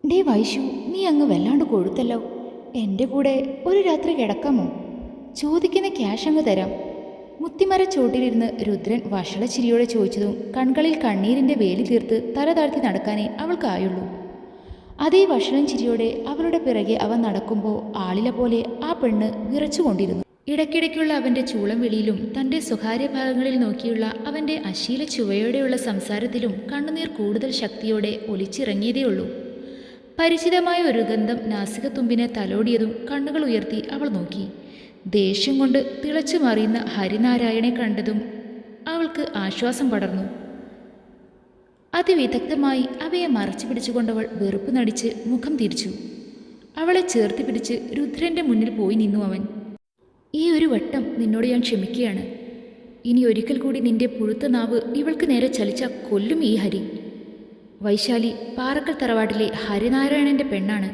Day Vaishu, നീ അങ്ങ് വല്ലാണ്ട് കൊഴുത്തല്ലോ. എൻ്റെ കൂടെ ഒരു രാത്രി കിടക്കാമോ? ചോദിക്കുന്ന ക്യാഷ് അങ്ങ് തരാം. മുത്തിമര ചോട്ടിലിരുന്ന് രുദ്രൻ വഷളച്ചിരിയോടെ ചോദിച്ചതും കൺകളിൽ കണ്ണീരിൻ്റെ വേലി തീർത്ത് തല താഴ്ത്തി നടക്കാനേ അവൾക്കായുള്ളൂ. അതേ വഷളം ചിരിയോടെ അവളുടെ പിറകെ അവൻ നടക്കുമ്പോൾ ആളില പോലെ ആ പെണ്ണ് വിറച്ചുകൊണ്ടിരുന്നു. ഇടയ്ക്കിടയ്ക്കുള്ള അവൻ്റെ ചൂളം വിളിയിലും തൻ്റെ സ്വകാര്യ ഭാഗങ്ങളിൽ നോക്കിയുള്ള അവൻ്റെ അശീല ചുവയോടെയുള്ള സംസാരത്തിലും കണ്ണുനീർ കൂടുതൽ ശക്തിയോടെ ഒലിച്ചിറങ്ങിയതേയുള്ളൂ. പരിചിതമായ ഒരു ഗന്ധം നാസികത്തുമ്പിനെ തലോടിയതും കണ്ണുകൾ ഉയർത്തി അവൾ നോക്കി. ദേഷ്യം കൊണ്ട് തിളച്ചു മറിയുന്ന ഹരിനാരായണനെ കണ്ടതും അവൾക്ക് ആശ്വാസം പടർന്നു. അതിവിദഗ്ധമായി അവയെ മറച്ചു പിടിച്ചുകൊണ്ടവൾ വെറുപ്പ് നടിച്ച് മുഖം തിരിച്ചു. അവളെ ചേർത്തി പിടിച്ച് രുദ്രൻ്റെ മുന്നിൽ പോയി നിന്നു അവൻ. ഈ ഒരു വട്ടം നിന്നോട് ഞാൻ ക്ഷമിക്കുകയാണ്. ഇനി ഒരിക്കൽ കൂടി നിന്റെ പുഴുത്ത നാവ് ഇവൾക്ക് നേരെ ചലിച്ച കൊല്ലും ഈ ഹരി. വൈശാലി പാറക്കൽ തറവാട്ടിലെ ഹരിനാരായണൻ്റെ പെണ്ണാണ്.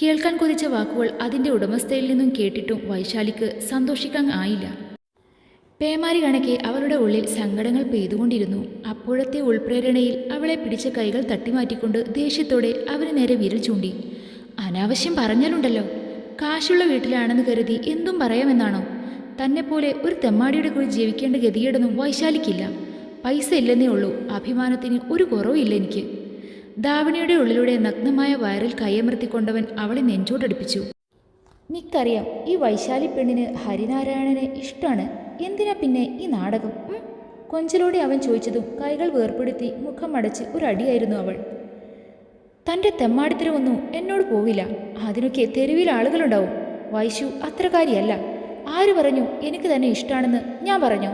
കേൾക്കാൻ കൊതിച്ച വാക്കുകൾ അതിൻ്റെ ഉടമസ്ഥയിൽ നിന്നും കേട്ടിട്ടും വൈശാലിക്ക് സന്തോഷിക്കാൻ ആയില്ല. പേമാരി കണക്കെ അവളുടെ ഉള്ളിൽ സങ്കടങ്ങൾ പെയ്തുകൊണ്ടിരുന്നു. അപ്പോഴത്തെ ഉൾപ്രേരണയിൽ അവളെ പിടിച്ച കൈകൾ തട്ടിമാറ്റിക്കൊണ്ട് ദേഷ്യത്തോടെ അവന് നേരെ വിരൽ ചൂണ്ടി. അനാവശ്യം പറഞ്ഞാലുണ്ടല്ലോ, കാശുള്ള വീട്ടിലാണെന്ന് കരുതി എന്തും പറയാമെന്നാണോ? തന്നെപ്പോലെ ഒരു തെമ്മാടിയുടെ കൂടി ജീവിക്കേണ്ട ഗതികേടൊന്നും വൈശാലിക്കില്ല. പൈസ ഇല്ലെന്നേ ഉള്ളൂ, അഭിമാനത്തിന് ഒരു കുറവുമില്ല എനിക്ക്. ധാവണിയുടെ ഉള്ളിലൂടെ നഗ്നമായ വയറിൽ കയ്യമർത്തിക്കൊണ്ടവൻ അവളെ നെഞ്ചോടടുപ്പിച്ചു. നിക്കറിയാം, ഈ വൈശാലി പെണ്ണിന് ഹരിനാരായണനെ ഇഷ്ടമാണ്. എന്തിനാ പിന്നെ ഈ നാടകം? കൊഞ്ചലോടെ അവൻ ചോദിച്ചതും കൈകൾ വേർപ്പെടുത്തി മുഖം അടച്ച് ഒരടിയായിരുന്നു അവൾ. തൻ്റെ തെമ്മാടിത്തരമൊന്നും എന്നോട് പോവില്ല. അതിനൊക്കെ തെരുവിൽ ആളുകളുണ്ടാവും. വൈശു അത്രക്കാരിയല്ല. ആര് പറഞ്ഞു എനിക്ക് തന്നെ ഇഷ്ടമാണെന്ന്? ഞാൻ പറഞ്ഞോ?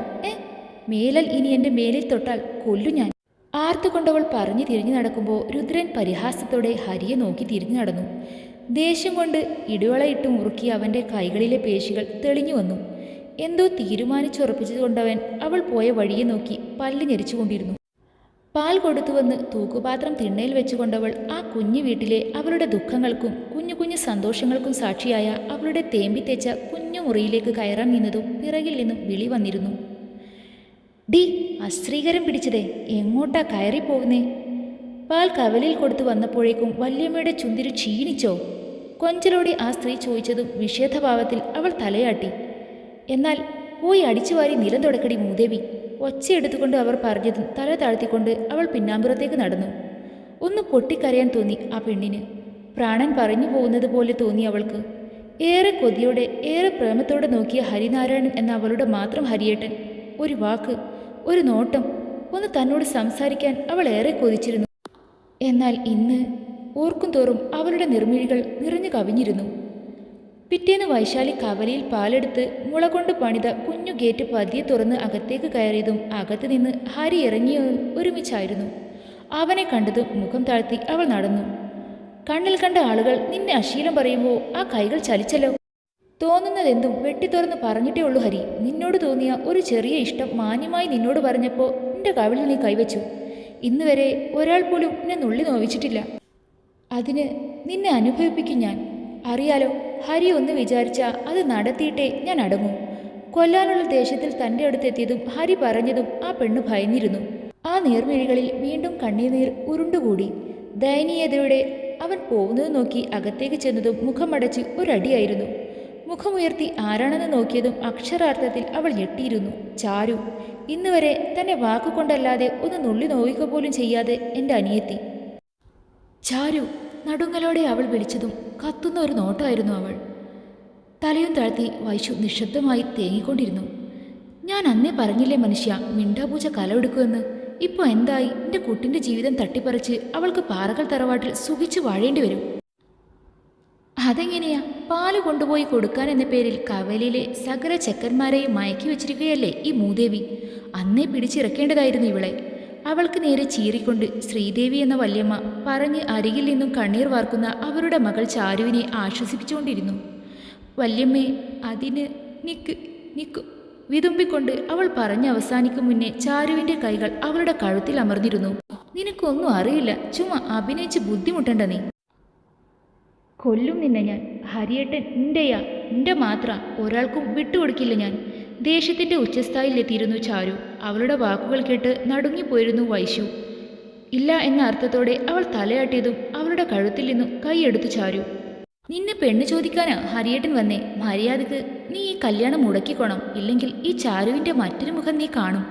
മേലൽ ഇനി എൻ്റെ മേലിൽ തൊട്ടാൽ കൊല്ലു ഞാൻ. ആർത്തുകൊണ്ടവൾ പറഞ്ഞു തിരിഞ്ഞു നടക്കുമ്പോൾ രുദ്രൻ പരിഹാസത്തോടെ ഹരിയെ നോക്കി തിരിഞ്ഞു നടന്നു. ദേഷ്യം കൊണ്ട് ഇടിവളയിട്ട് മുറുക്കി അവൻ്റെ കൈകളിലെ പേശികൾ തെളിഞ്ഞു വന്നു. എന്തോ തീരുമാനിച്ചുറപ്പിച്ചുകൊണ്ടവൻ അവൾ പോയ വഴിയെ നോക്കി പല്ല് ഞെരിച്ചുകൊണ്ടിരുന്നു. പാൽ കൊടുത്തുവന്ന് തൂക്കുപാത്രം തിണ്ണയിൽ വെച്ചുകൊണ്ടവൾ ആ കുഞ്ഞു വീട്ടിലെ അവളുടെ ദുഃഖങ്ങൾക്കും കുഞ്ഞു കുഞ്ഞു സന്തോഷങ്ങൾക്കും സാക്ഷിയായ അവളുടെ തേമ്പിത്തേച്ച കുഞ്ഞു മുറിയിലേക്ക് കയറാൻ നിന്നതും പിറകിൽ നിന്നും വിളി വന്നിരുന്നു. ഡി അശ്രീകരം പിടിച്ചതേ, എങ്ങോട്ടാ കയറിപ്പോകുന്നേ? പാൽ കവലിൽ കൊടുത്തു വന്നപ്പോഴേക്കും വല്യമ്മയുടെ ചുന്തിരു ക്ഷീണിച്ചോ? കൊഞ്ചലോടെ ആ സ്ത്രീ ചോദിച്ചതും വിഷേധഭാവത്തിൽ അവൾ തലയാട്ടി. എന്നാൽ പോയി അടിച്ചുവാരി നിലം തുടക്കടി മൂദേവി. ഒച്ചയെടുത്തുകൊണ്ട് അവർ പറഞ്ഞതും തല താഴ്ത്തിക്കൊണ്ട് അവൾ പിന്നാമ്പുറത്തേക്ക് നടന്നു. ഒന്ന് പൊട്ടിക്കരയാൻ തോന്നി ആ പെണ്ണിന്. പ്രാണൻ പറഞ്ഞു പോകുന്നത് പോലെ തോന്നി അവൾക്ക്. ഏറെ കൊതിയോടെ ഏറെ പ്രേമത്തോടെ നോക്കിയ ഹരിനാരായണൻ എന്ന അവളുടെ മാത്രം ഹരിയേട്ടൻ. ഒരു വാക്ക്, ഒരു നോട്ടം, ഒന്ന് തന്നോട് സംസാരിക്കാൻ അവൾ ഏറെ കൊതിച്ചിരുന്നു. എന്നാൽ ഇന്ന് ഓർക്കും തോറും അവളുടെ നിർമ്മിഴികൾ നിറഞ്ഞു കവിഞ്ഞിരുന്നു. പിറ്റേന്ന് വൈശാലി കവലയിൽ പാലെടുത്ത് മുള കൊണ്ട് പണിത കുഞ്ഞു ഗേറ്റ് പതിയെ തുറന്ന് അകത്തേക്ക് കയറിയതും അകത്ത് നിന്ന് ഹരി ഇറങ്ങിയതും ഒരുമിച്ചായിരുന്നു. അവനെ കണ്ടതും മുഖം താഴ്ത്തി അവൾ നടന്നു. കണ്ണിൽ കണ്ട ആളുകൾ നിന്നെ അശീലം പറയുമ്പോൾ ആ കൈകൾ ചലിച്ചല്ലോ. തോന്നുന്നതെന്തും വെട്ടിത്തുറന്ന് പറഞ്ഞിട്ടേ ഉള്ളൂ ഹരി. നിന്നോട് തോന്നിയ ഒരു ചെറിയ ഇഷ്ടം മാന്യമായി നിന്നോട് പറഞ്ഞപ്പോൾ നിന്റെ കവിളിൽ നീ കൈവച്ചു. ഇന്ന് വരെ ഒരാൾ പോലും എന്നെ നുള്ളി നോവിച്ചിട്ടില്ല. അതിന് നിന്നെ അനുഭവിപ്പിക്കും ഞാൻ. അറിയാലോ, ഹരി ഒന്ന് വിചാരിച്ചാൽ അത് നടത്തിയിട്ടേ ഞാൻ അടങ്ങൂ. കൊല്ലാനുള്ള ദേഷ്യത്തിൽ തൻ്റെ അടുത്തെത്തിയതും ഹരി പറഞ്ഞതും ആ പെണ്ണ് ഭയന്നിരുന്നു. ആ നീർമിഴികളിൽ വീണ്ടും കണ്ണീർ ഉരുണ്ടുകൂടി. ദയനീയതയോടെ അവൻ പോകുന്നത് നോക്കി അകത്തേക്ക് ചെന്നതും മുഖമടച്ച് ഒരടിയായിരുന്നു. മുഖമുയർത്തി ആരാണെന്ന് നോക്കിയതും അക്ഷരാർത്ഥത്തിൽ അവൾ ഞെട്ടിയിരുന്നു. ചാരു. ഇന്ന് വരെ തന്നെ വാക്കുകൊണ്ടല്ലാതെ ഒന്ന് നുള്ളി നോവിക്കുക പോലും ചെയ്യാതെ എൻ്റെ അനിയത്തി. ചാരു. നടുങ്ങലോടെ അവൾ വിളിച്ചതും കത്തുന്ന ഒരു നോട്ടമായിരുന്നു അവൾ. തലയും താഴ്ത്തി വൈശു നിശബ്ദമായി തേങ്ങിക്കൊണ്ടിരുന്നു. ഞാൻ അന്നേ പറഞ്ഞില്ലേ മനുഷ്യ, മിണ്ടാപൂജ കലമെടുക്കുമെന്ന്. ഇപ്പോൾ എന്തായി? എൻ്റെ കുട്ടിൻ്റെ ജീവിതം തട്ടിപ്പറിച്ച് അവൾക്ക് പാറകൾ തറവാട്ടിൽ സുഖിച്ചു വാഴേണ്ടി വരും. അതെങ്ങനെയാ? പാല് കൊണ്ടുപോയി കൊടുക്കാൻ എന്ന പേരിൽ കവലയിലെ സകല ചെക്കന്മാരെയും മയക്കി വെച്ചിരിക്കുകയല്ലേ ഈ മൂദേവി. അന്നേ പിടിച്ചിറക്കേണ്ടതായിരുന്നു ഇവളെ. അവൾക്ക് നേരെ ചീറിക്കൊണ്ട് ശ്രീദേവി എന്ന വല്യമ്മ പറഞ്ഞ് അരികിൽ നിന്നും കണ്ണീർ വാർക്കുന്ന അവരുടെ മകൾ ചാരുവിനെ ആശ്വസിപ്പിച്ചുകൊണ്ടിരുന്നു. വല്യമ്മേ, അതിന് നിക്കു വിതുമ്പിക്കൊണ്ട് അവൾ പറഞ്ഞ് അവസാനിക്കും മുന്നേ ചാരുവിൻ്റെ കൈകൾ അവളുടെ കഴുത്തിൽ അമർന്നിരുന്നു. നിനക്കൊന്നും അറിയില്ല, ചുമ്മാ അഭിനയിച്ച് ബുദ്ധിമുട്ടണ്ട നീ. കൊല്ലും നിന്നെ ഞാൻ. ഹരിയേട്ടൻ നിൻ്റെയാ, നിന്റെ മാത്ര, ഒരാൾക്കും വിട്ടുകൊടുക്കില്ല ഞാൻ. ദേഷ്യത്തിൻ്റെ ഉച്ചസ്ഥായിലെത്തിയിരുന്നു ചാരു. അവളുടെ വാക്കുകൾ കേട്ട് നടുങ്ങിപ്പോയിരുന്നു വൈശു. ഇല്ല എന്ന അർത്ഥത്തോടെ അവൾ തലയാട്ടിയതും അവളുടെ അവളുടെ കഴുത്തിൽ നിന്നും കൈയെടുത്തു ചാരു. നിന്നെ പെണ്ണ് ചോദിക്കാനാ ഹരിയേട്ടൻ വന്നേ. മര്യാദക്ക് നീ ഈ കല്യാണം മുടക്കിക്കോണം, ഇല്ലെങ്കിൽ ഈ ചാരുവിൻ്റെ മറ്റൊരു മുഖം നീ കാണും.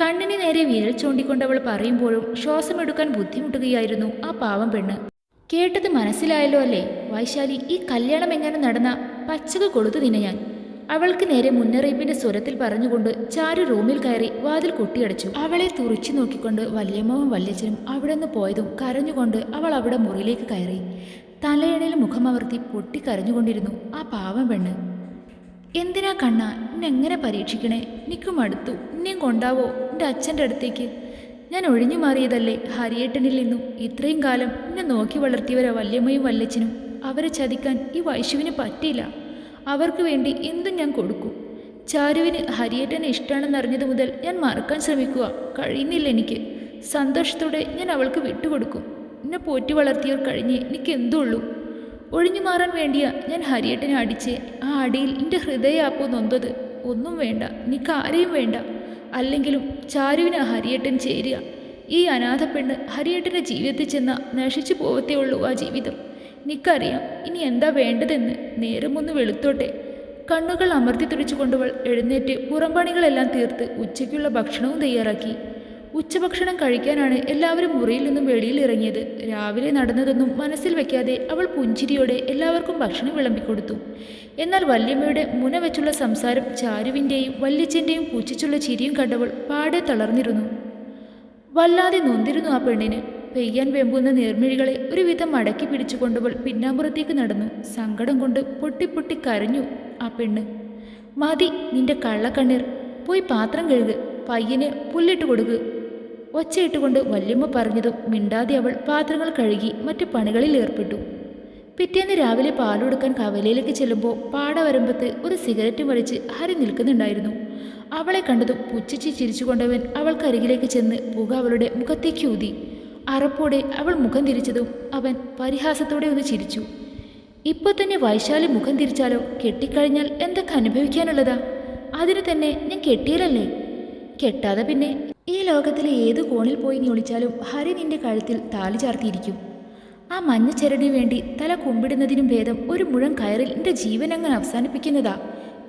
കണ്ണിന് നേരെ വിരൽ ചൂണ്ടിക്കൊണ്ടവൾ പറയുമ്പോഴും ശ്വാസമെടുക്കാൻ ബുദ്ധിമുട്ടുകയായിരുന്നു ആ പാവം പെണ്ണ്. കേട്ടത് മനസ്സിലായല്ലോ അല്ലേ വൈശാലി? ഈ കല്യാണം എങ്ങനെ നടന്ന പച്ചക കൊളുത്തു നിന്നെ ഞാൻ. അവൾക്ക് നേരെ മുന്നറിയിപ്പിന്റെ സ്വരത്തിൽ പറഞ്ഞുകൊണ്ട് ചാരു റൂമിൽ കയറി വാതിൽ കൊട്ടിയടച്ചു. അവളെ തുറിച്ചു നോക്കിക്കൊണ്ട് വല്യമ്മവും വല്യച്ഛനും അവിടെ നിന്ന് പോയതും കരഞ്ഞുകൊണ്ട് അവൾ അവിടെ മുറിയിലേക്ക് കയറി. തലയണയിൽ മുഖമവർത്തി പൊട്ടിക്കരഞ്ഞുകൊണ്ടിരുന്നു ആ പാവം പെണ്ണ്. എന്തിനാ കണ്ണ എന്നെങ്ങനെ പരീക്ഷിക്കണേ? എനിക്കും അടുത്തു. എന്നെയും കൊണ്ടാവോ എൻ്റെ അച്ഛൻ്റെ അടുത്തേക്ക്? ഞാൻ ഒഴിഞ്ഞു മാറിയതല്ലേ ഹരിയേട്ടനിൽ നിന്നും. ഇത്രയും കാലം എന്നെ നോക്കി വളർത്തിയവരാ വല്യമ്മയും വല്യച്ഛനും. അവരെ ചതിക്കാൻ ഈ വൈശുവിന് പറ്റിയില്ല. അവർക്ക് വേണ്ടി എന്തും ഞാൻ കൊടുക്കും. ചാരുവിന് ഹരിയേട്ടനെ ഇഷ്ടമാണെന്നറിഞ്ഞത് മുതൽ ഞാൻ മറക്കാൻ ശ്രമിക്കുക. കഴിയുന്നില്ല എനിക്ക്. സന്തോഷത്തോടെ ഞാൻ അവൾക്ക് വിട്ടുകൊടുക്കും. എന്നെ പോറ്റി വളർത്തിയവർ കഴിഞ്ഞേ എനിക്ക് എന്തുള്ളൂ. ഒഴിഞ്ഞു മാറാൻ വേണ്ടിയാ ഞാൻ ഹരിയേട്ടനെ അടിച്ച്. ആ അടിയിൽ എൻ്റെ ഹൃദയാപ്പോ നൊന്തത്. ഒന്നും വേണ്ട, എനിക്ക് ആരെയും വേണ്ട. അല്ലെങ്കിലും ചാരുവിന് ഹരിയേട്ടൻ ചേരുക. ഈ അനാഥ പെണ്ണ് ഹരിയേട്ടൻ്റെ ജീവിതത്തിൽ ചെന്നാൽ നശിച്ചു പോവത്തേ ഉള്ളൂ ആ ജീവിതം. എനിക്കറിയാം ഇനി എന്താ വേണ്ടതെന്ന്. നേരമൊന്ന് വെളുത്തോട്ടെ. കണ്ണുകൾ അമർത്തി തുടിച്ചു കൊണ്ടവൾ എഴുന്നേറ്റ് പുറംപണികളെല്ലാം തീർത്ത് ഉച്ചയ്ക്കുള്ള ഭക്ഷണവും തയ്യാറാക്കി. ഉച്ചഭക്ഷണം കഴിക്കാനാണ് എല്ലാവരും മുറിയിൽ നിന്നും വെളിയിൽ ഇറങ്ങിയത്. രാവിലെ നടന്നതൊന്നും മനസ്സിൽ വെക്കാതെ അവൾ പുഞ്ചിരിയോടെ എല്ലാവർക്കും ഭക്ഷണം വിളമ്പിക്കൊടുത്തു. എന്നാൽ വല്യമ്മയുടെ മുന വെച്ചുള്ള സംസാരം, ചാരുവിൻ്റെയും വല്യച്ഛൻ്റെയും പുച്ഛിച്ചുള്ള ചിരിയും കണ്ടവൾ പാടെ തളർന്നിരുന്നു. വല്ലാതെ നൊന്തിരുന്നു ആ പെണ്ണിന്. പെയ്യാൻ വെമ്പുന്ന നേർമിഴികളെ ഒരുവിധം മടക്കി പിടിച്ചു കൊണ്ടവൾ പിന്നാമ്പുറത്തേക്ക് നടന്നു. സങ്കടം കൊണ്ട് പൊട്ടി കരഞ്ഞു ആ പെണ്ണ്. മതി നിന്റെ കള്ളക്കണ്ണീർ. പോയി പാത്രം കഴുക്, പയ്യന് പുല്ലിട്ട് കൊടുക്ക്. ഒച്ചയിട്ടുകൊണ്ട് വല്യമ്മ പറഞ്ഞതും മിണ്ടാതെ അവൾ പാത്രങ്ങൾ കഴുകി മറ്റു പണികളിൽ ഏർപ്പെട്ടു. പിറ്റേന്ന് രാവിലെ പാലൊടുക്കാൻ കവലയിലേക്ക് ചെല്ലുമ്പോൾ പാടവരമ്പത്ത് ഒരു സിഗരറ്റ് വലിച്ച് ഹരി നിൽക്കുന്നുണ്ടായിരുന്നു. അവളെ കണ്ടതും പുച്ഛിച്ച് ചിരിച്ചുകൊണ്ടവൻ അവൾക്കരികിലേക്ക് ചെന്ന് പുക അവളുടെ മുഖത്തേക്ക് ഊതി. അറപ്പോടെ അവൾ മുഖം തിരിച്ചതും അവൻ പരിഹാസത്തോടെ ഒന്ന് ചിരിച്ചു. ഇപ്പോൾ തന്നെ വൈശാലി മുഖം തിരിച്ചാലോ? കെട്ടിക്കഴിഞ്ഞാൽ എന്തൊക്കെ അനുഭവിക്കാനുള്ളതാ? അതിന് തന്നെ ഞാൻ കെട്ടിയാലല്ലേ? കെട്ടാതെ പിന്നെ ഈ ലോകത്തിലെ ഏത് കോണിൽ പോയി നീ ഒളിച്ചാലും ഹരി നിന്റെ കഴുത്തിൽ താലി ചാർത്തിയിരിക്കും. ആ മഞ്ഞച്ചരടിനു വേണ്ടി തല കുമ്പിടുന്നതിനും ഭേദം ഒരു മുഴം കയറിൽ എൻ്റെ ജീവൻ അങ്ങനെ അവസാനിപ്പിക്കുന്നതാ.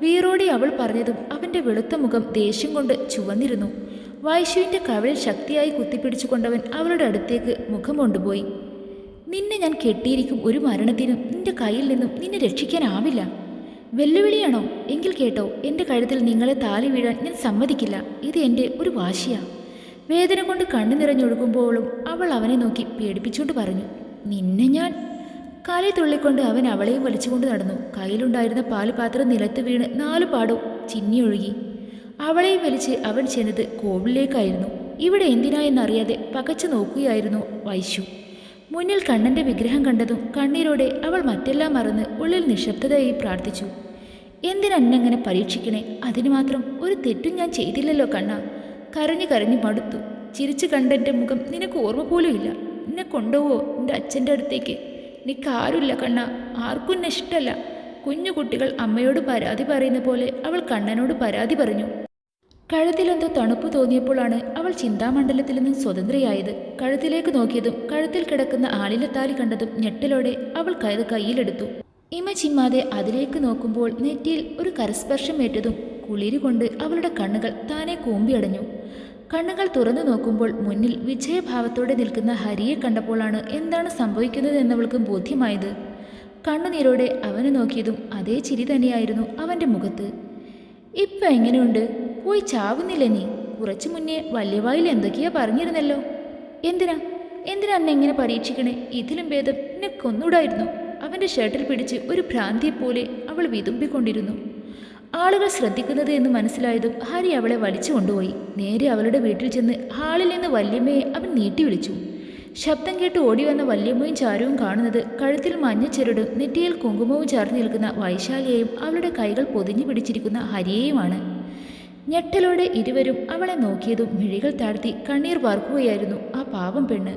വീറോടെ അവൾ പറഞ്ഞതും അവൻ്റെ വെളുത്ത മുഖം ദേഷ്യം കൊണ്ട് ചുവന്നിരുന്നു. വൈശുവിൻ്റെ കവിളിൽ ശക്തിയായി കുത്തിപ്പിടിച്ചുകൊണ്ടവൻ അവളുടെ അടുത്തേക്ക് മുഖം കൊണ്ടുപോയി. നിന്നെ ഞാൻ കെട്ടിയിരിക്കും ഒരു മരണത്തിനും നിന്റെ കയ്യിൽ നിന്നും നിന്നെ രക്ഷിക്കാനാവില്ല. വെല്ലുവിളിയാണോ? എങ്കിൽ കേട്ടോ, എൻ്റെ കഴുത്തിൽ നിങ്ങളെ താലി വീഴാൻ ഞാൻ സമ്മതിക്കില്ല. ഇത് എൻ്റെ ഒരു വാശിയാ. വേദന കൊണ്ട് കണ്ണു നിറഞ്ഞൊഴുകുമ്പോഴും അവൾ അവനെ നോക്കി പേടിപ്പിച്ചുകൊണ്ട് പറഞ്ഞു, നിന്നെ ഞാൻ. കാലി തുള്ളിക്കൊണ്ട് അവൻ അവളെയും വലിച്ചുകൊണ്ട് നടന്നു. കയ്യിലുണ്ടായിരുന്ന പാൽപാത്രം നിലത്ത് വീണ് 4 പാടും ചിന്നിയൊഴുകി. അവളെയും വലിച്ച് അവൻ ചെന്നത് കോവിലേക്കായിരുന്നു. ഇവിടെ എന്തിനാ എന്നറിയാതെ പകച്ചു നോക്കുകയായിരുന്നു വൈശു. മുന്നിൽ കണ്ണൻ്റെ വിഗ്രഹം കണ്ടതും കണ്ണീരോടെ അവൾ മറ്റെല്ലാം മറന്ന് ഉള്ളിൽ നിശബ്ദതയായി പ്രാർത്ഥിച്ചു. എന്തിനെങ്ങനെ പരീക്ഷിക്കണേ? അതിനു മാത്രം ഒരു തെറ്റും ഞാൻ ചെയ്തില്ലല്ലോ കണ്ണ. കരഞ്ഞു മടുത്തു. ചിരിച്ചു കണ്ടെൻ്റെ മുഖം നിനക്ക് ഓർമ്മ പോലും ഇല്ല. എന്നെ കൊണ്ടുപോവോ എൻ്റെ അച്ഛൻ്റെ അടുത്തേക്ക്? എനിക്കാരുമില്ല കണ്ണ, ആർക്കും എന്നെ ഇഷ്ടമല്ല. കുഞ്ഞു കുട്ടികൾ അമ്മയോട് പരാതി പറയുന്ന പോലെ അവൾ കണ്ണനോട് പരാതി പറഞ്ഞു. കഴുത്തിലെന്തോ തണുപ്പ് തോന്നിയപ്പോഴാണ് അവൾ ചിന്താമണ്ഡലത്തിൽ നിന്നും സ്വതന്ത്രയായത്. കഴുത്തിലേക്ക് നോക്കിയതും കഴുത്തിൽ കിടക്കുന്ന ആളിലത്താലി കണ്ടതും ഞെട്ടലോടെ അവൾ കയ്യിലെടുത്തു. ഇമ ചിമ്മാതെ അതിലേക്ക് നോക്കുമ്പോൾ നെറ്റിയിൽ ഒരു കരസ്പർശം ഏറ്റതും കുളിരുകൊണ്ട് അവളുടെ കണ്ണുകൾ താനെ കൂമ്പിയടഞ്ഞു. കണ്ണുകൾ തുറന്നു നോക്കുമ്പോൾ മുന്നിൽ വിജയഭാവത്തോടെ നിൽക്കുന്ന ഹരിയെ കണ്ടപ്പോഴാണ് എന്താണ് സംഭവിക്കുന്നത് എന്നവൾക്കും ബോധ്യമായത്. കണ്ണുനീരോടെ അവനെ നോക്കിയതും അതേ ചിരി തന്നെയായിരുന്നു അവൻ്റെ മുഖത്ത്. ഇപ്പം എങ്ങനെയുണ്ട്? പോയി ചാവുന്നില്ല നീ? കുറച്ചു മുന്നേ വല്യവായിൽ എന്തൊക്കെയാ പറഞ്ഞിരുന്നല്ലോ. എന്തിനാ എന്നെ എങ്ങനെ പരീക്ഷിക്കണേ? ഇതിലും ഭേദം എന്നെ കൊന്നൂടായിരുന്നു. അവൻ്റെ ഷർട്ടിൽ പിടിച്ച് ഒരു ഭ്രാന്തിയെപ്പോലെ അവൾ വിതുമ്പിക്കൊണ്ടിരുന്നു. ആളുകൾ ശ്രദ്ധിക്കുന്നത് എന്ന് മനസ്സിലായതും ഹരി അവളെ വലിച്ചു കൊണ്ടുപോയി. നേരെ അവളുടെ വീട്ടിൽ ചെന്ന് ഹാളിൽ നിന്ന് വല്യമ്മയെ അവൻ നീട്ടി വിളിച്ചു. ശബ്ദം കേട്ട് ഓടി വന്ന വല്യമ്മയും ചാരുവും കാണുന്നത് കഴുത്തിൽ മഞ്ഞച്ചെരുടും നെറ്റിയിൽ കുങ്കുമവും ചേർന്ന് നിൽക്കുന്ന വൈശാലിയെയും അവളുടെ കൈകൾ പൊതിഞ്ഞു പിടിച്ചിരിക്കുന്ന ഹരിയെയുമാണ്. ഞെട്ടലോടെ ഇരുവരും അവളെ നോക്കിയതും മിഴികൾ താഴ്ത്തി കണ്ണീർ വാർക്കുകയായിരുന്നു ആ പാവം പെണ്ണ്.